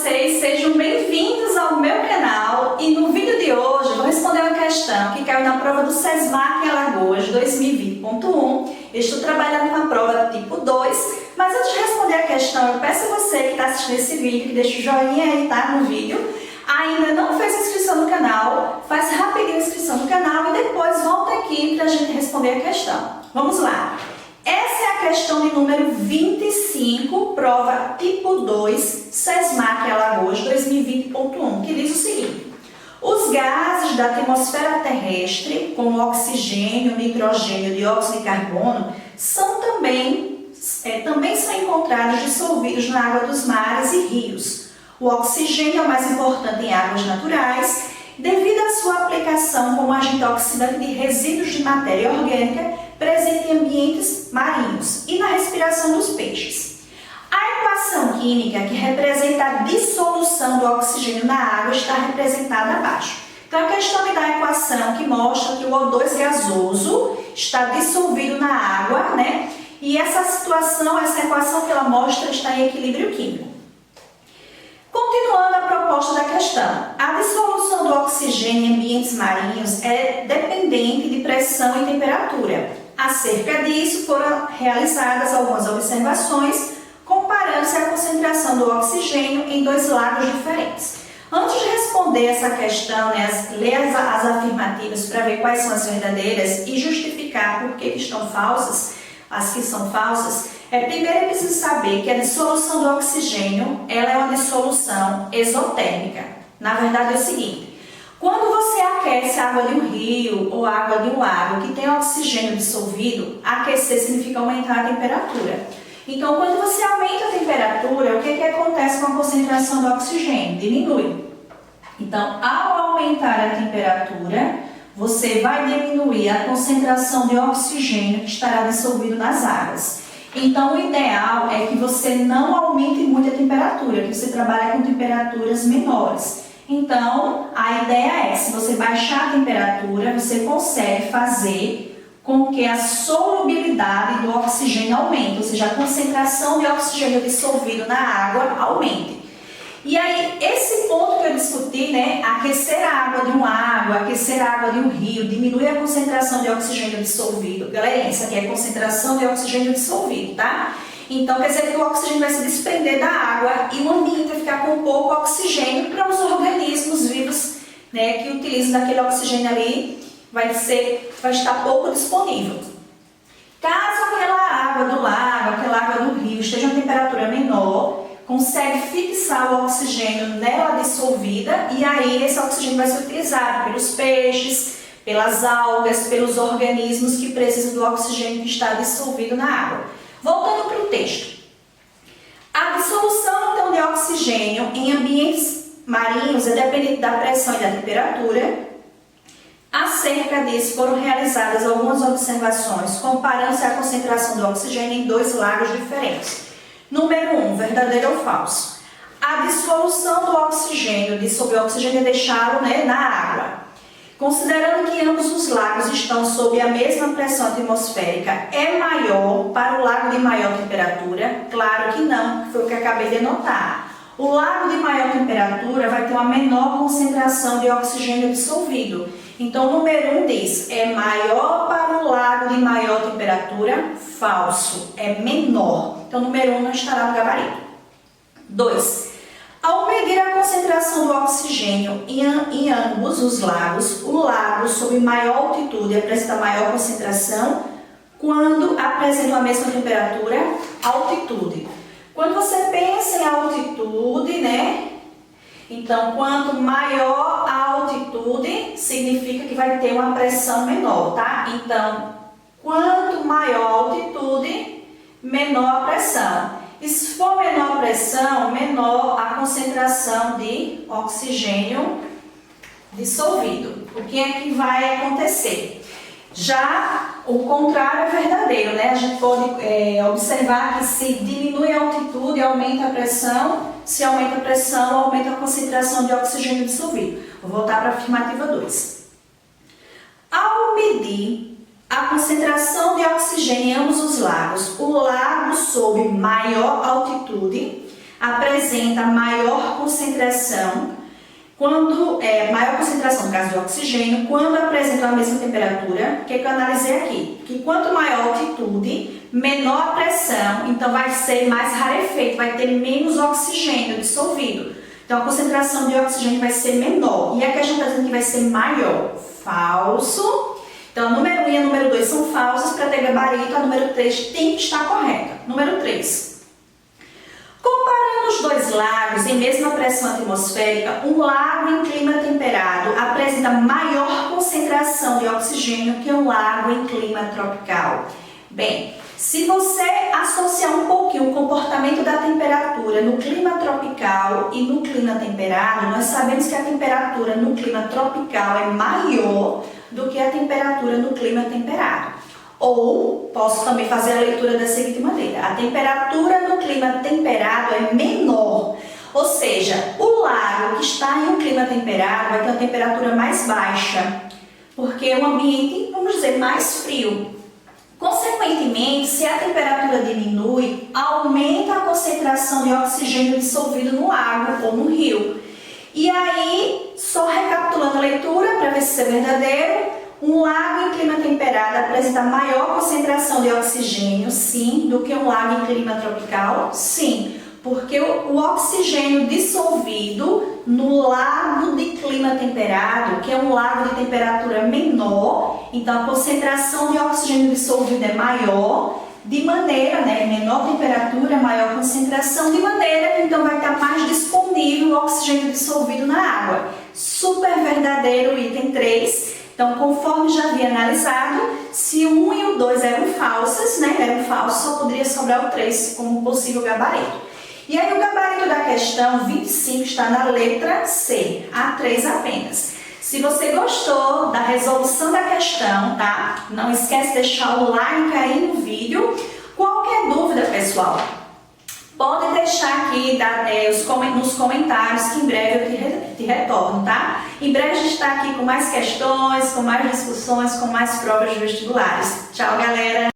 vocês, sejam bem-vindos ao meu canal e no vídeo de hoje eu vou responder uma questão que caiu na prova do SESMAC em Alagoas 2020.1. Eu estou trabalhando na prova tipo 2, mas antes de responder a questão eu peço a você que está assistindo esse vídeo que deixe o joinha aí, tá, no vídeo. Ainda não fez inscrição no canal, faz rapidinho a inscrição no canal e depois volta aqui para a gente responder a questão. Vamos lá! Essa é a questão de número 25, prova tipo 2, SESMAC Alagoas 2020.1, que diz o seguinte: os gases da atmosfera terrestre, como oxigênio, nitrogênio, dióxido de carbono, também são encontrados dissolvidos na água dos mares e rios. O oxigênio é o mais importante em águas naturais, devido à sua aplicação como agente oxidante de resíduos de matéria orgânica presente em ambientes marinhos e na respiração dos peixes. A equação química que representa a dissolução do oxigênio na água está representada abaixo. Então, a questão me dá a equação que mostra que o O2 gasoso está dissolvido na água, né? E essa situação, essa equação que ela mostra está em equilíbrio químico. Continuando a proposta da questão, a dissolução do oxigênio em ambientes marinhos é dependente de pressão e temperatura. Acerca disso, foram realizadas algumas observações comparando-se a concentração do oxigênio em dois lagos diferentes. Antes de responder essa questão, ler as afirmativas para ver quais são as verdadeiras e justificar por que estão falsas, as que são falsas, primeiro é preciso saber que a dissolução do oxigênio ela é uma dissolução exotérmica. Na verdade é o seguinte: quando você aquece a água de um rio ou água de um lago que tem oxigênio dissolvido, aquecer significa aumentar a temperatura. Então, quando você aumenta a temperatura, o que acontece com a concentração do oxigênio? Diminui. Então, ao aumentar a temperatura, você vai diminuir a concentração de oxigênio que estará dissolvido nas águas. Então, o ideal é que você não aumente muito a temperatura, que você trabalhe com temperaturas menores. Então, a ideia é, se você baixar a temperatura, você consegue fazer com que a solubilidade do oxigênio aumente, ou seja, a concentração de oxigênio dissolvido na água aumente. E aí, esse ponto que eu discuti, aquecer a água de um lago, aquecer a água de um rio, diminui a concentração de oxigênio dissolvido. Galera, isso aqui é a concentração de oxigênio dissolvido, tá? Então, quer dizer que o oxigênio vai se desprender da água e o ambiente vai ficar com pouco oxigênio para os organismos vivos, que utilizam daquele oxigênio ali, vai estar pouco disponível. Caso aquela água do lago, aquela água do rio esteja a temperatura menor, consegue fixar o oxigênio nela dissolvida e aí esse oxigênio vai ser utilizado pelos peixes, pelas algas, pelos organismos que precisam do oxigênio que está dissolvido na água. Voltando para o texto. A dissolução então de oxigênio em ambientes marinhos é dependente da pressão e da temperatura. Acerca disso foram realizadas algumas observações comparando-se a concentração do oxigênio em dois lagos diferentes. Número 1, verdadeiro ou falso? A dissolução do oxigênio, dissolver o oxigênio e deixá-lo na água. Considerando que ambos os lagos estão sob a mesma pressão atmosférica, é maior para o lago de maior temperatura? Claro que não, foi o que eu acabei de anotar. O lago de maior temperatura vai ter uma menor concentração de oxigênio dissolvido. Então, o número 1 diz, é maior para o lago de maior temperatura? Falso, é menor. Então, o número 1 não estará no gabarito. 2. Ao medir a concentração do oxigênio em ambos os lagos, o lago sob maior altitude apresenta maior concentração quando apresenta a mesma temperatura, altitude. Quando você pensa em altitude, então, quanto maior a altitude, significa que vai ter uma pressão menor, tá? Então, quanto maior a altitude, menor a pressão. E se for menor a pressão, menor a concentração de oxigênio dissolvido. O que é que vai acontecer? Já o contrário é verdadeiro, A gente pode observar que se diminui a altitude, aumenta a pressão. Se aumenta a pressão, aumenta a concentração de oxigênio dissolvido. Vou voltar para a afirmativa 2. Ao medir a concentração de oxigênio em ambos os lagos, o lago sob maior altitude, apresenta maior concentração, maior concentração no caso de oxigênio, quando apresentam a mesma temperatura, que eu analisei aqui, que quanto maior a altitude, menor a pressão, então vai ser mais rarefeito, vai ter menos oxigênio dissolvido. Então a concentração de oxigênio vai ser menor. E a questão está dizendo que vai ser maior. Falso. Então a número 1 e a número 2 são falsas. Para ter gabarito, a número 3 tem que estar correta. Número 3. Comparando os dois lagos em mesma pressão atmosférica, um lago em clima temperado apresenta maior concentração de oxigênio que um lago em clima tropical. Bem, se você associar um pouquinho o comportamento da temperatura no clima tropical e no clima temperado, nós sabemos que a temperatura no clima tropical é maior do que a temperatura no clima temperado. Ou, posso também fazer a leitura da seguinte maneira: a temperatura no clima temperado é menor, ou seja, o lago que está em um clima temperado vai ter uma temperatura mais baixa, porque é um ambiente, vamos dizer, mais frio. Consequentemente, se a temperatura diminui, aumenta a concentração de oxigênio dissolvido no lago ou no rio. E aí, só recapitulando a leitura para ver se isso é verdadeiro, um lago em clima temperado apresenta maior concentração de oxigênio, sim, do que um lago em clima tropical, sim, porque o oxigênio dissolvido no lago de clima temperado, que é um lago de temperatura menor, então a concentração de oxigênio dissolvido é maior, de maneira, menor temperatura, maior concentração, de maneira que então vai estar mais disponível o oxigênio dissolvido na água. Super verdadeiro, item 3. Então, conforme já havia analisado, se o 1 e o 2 eram falsas, eram falsos, só poderia sobrar o 3 como possível gabarito. E aí o gabarito da questão 25 está na letra C, A3 apenas. Se você gostou da resolução da questão, tá? Não esquece de deixar o like aí no vídeo. Qualquer dúvida, pessoal, pode deixar aqui nos comentários que em breve eu te retorno, tá? Em breve a gente está aqui com mais questões, com mais discussões, com mais provas de vestibulares. Tchau, galera!